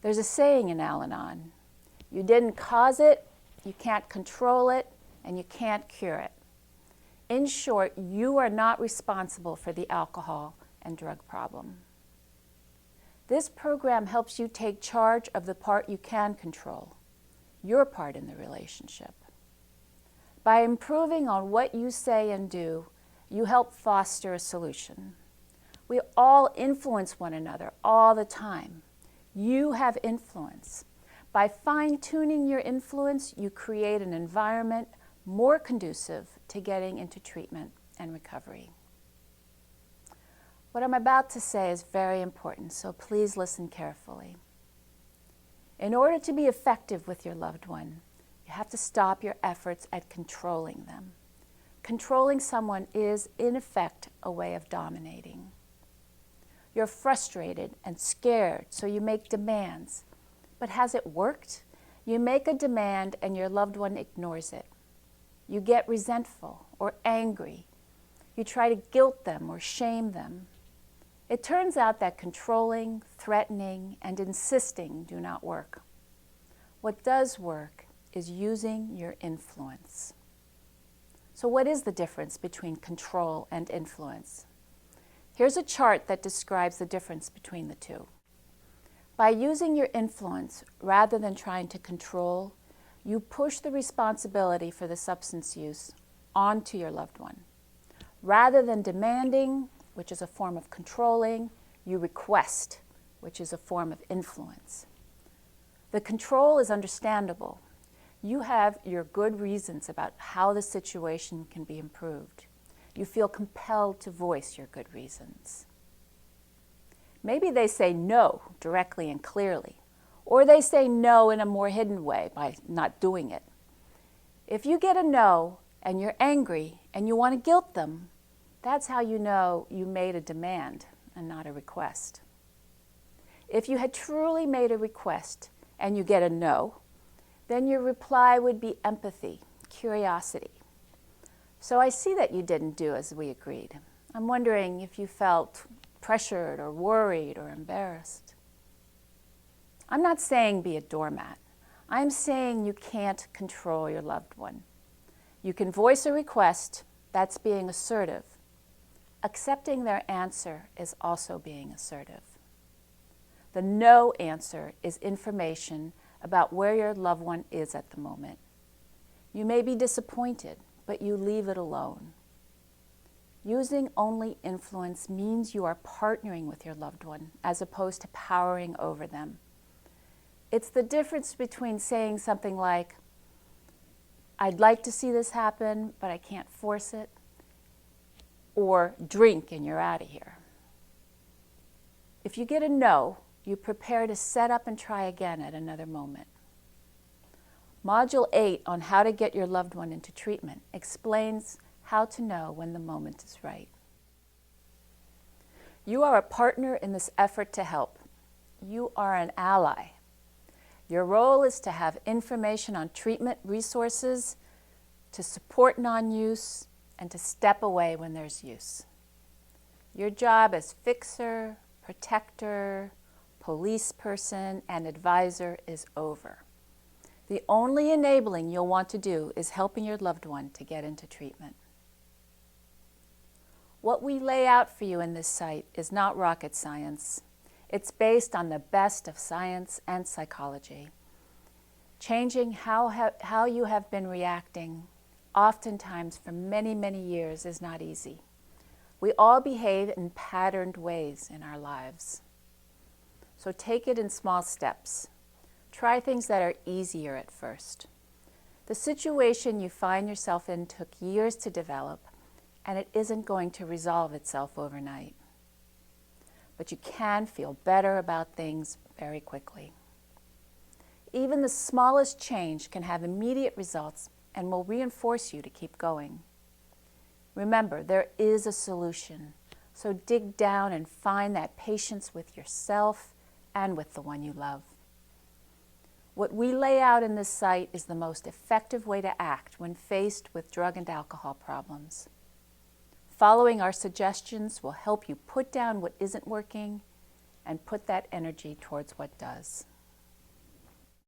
There's a saying in Al-Anon: you didn't cause it, you can't control it, and you can't cure it. In short, you are not responsible for the alcohol and drug problem. This program helps you take charge of the part you can control, your part in the relationship. By improving on what you say and do, you help foster a solution. We all influence one another all the time. You have influence. By fine-tuning your influence, you create an environment more conducive to getting into treatment and recovery. What I'm about to say is very important, so please listen carefully. In order to be effective with your loved one, you have to stop your efforts at controlling them. Controlling someone is, in effect, a way of dominating. You're frustrated and scared, so you make demands. But has it worked? You make a demand and your loved one ignores it. You get resentful or angry. You try to guilt them or shame them. It turns out that controlling, threatening, and insisting do not work. What does work is using your influence. So what is the difference between control and influence? Here's a chart that describes the difference between the two. By using your influence rather than trying to control, you push the responsibility for the substance use onto your loved one. Rather than demanding, which is a form of controlling, you request, which is a form of influence. The control is understandable. You have your good reasons about how the situation can be improved. You feel compelled to voice your good reasons. Maybe they say no directly and clearly, or they say no in a more hidden way by not doing it. If you get a no and you're angry and you want to guilt them, that's how you know you made a demand and not a request. If you had truly made a request and you get a no, then your reply would be empathy, curiosity. So I see that you didn't do as we agreed. I'm wondering if you felt pressured or worried or embarrassed. I'm not saying be a doormat. I'm saying you can't control your loved one. You can voice a request, that's being assertive. Accepting their answer is also being assertive. The no answer is information about where your loved one is at the moment. You may be disappointed, but you leave it alone. Using only influence means you are partnering with your loved one as opposed to powering over them. It's the difference between saying something like, I'd like to see this happen, but I can't force it, or drink and you're out of here. If you get a no, you prepare to set up and try again at another moment. Module 8 on how to get your loved one into treatment explains how to know when the moment is right. You are a partner in this effort to help. You are an ally. Your role is to have information on treatment resources, to support non-use, and to step away when there's use. Your job as fixer, protector, police person, and advisor is over. The only enabling you'll want to do is helping your loved one to get into treatment. What we lay out for you in this site is not rocket science. It's based on the best of science and psychology. Changing how you have been reacting, oftentimes for many, many years, is not easy. We all behave in patterned ways in our lives. So take it in small steps. Try things that are easier at first. The situation you find yourself in took years to develop, and it isn't going to resolve itself overnight. But you can feel better about things very quickly. Even the smallest change can have immediate results and will reinforce you to keep going. Remember, there is a solution, so dig down and find that patience with yourself and with the one you love. What we lay out in this site is the most effective way to act when faced with drug and alcohol problems. Following our suggestions will help you put down what isn't working and put that energy towards what does.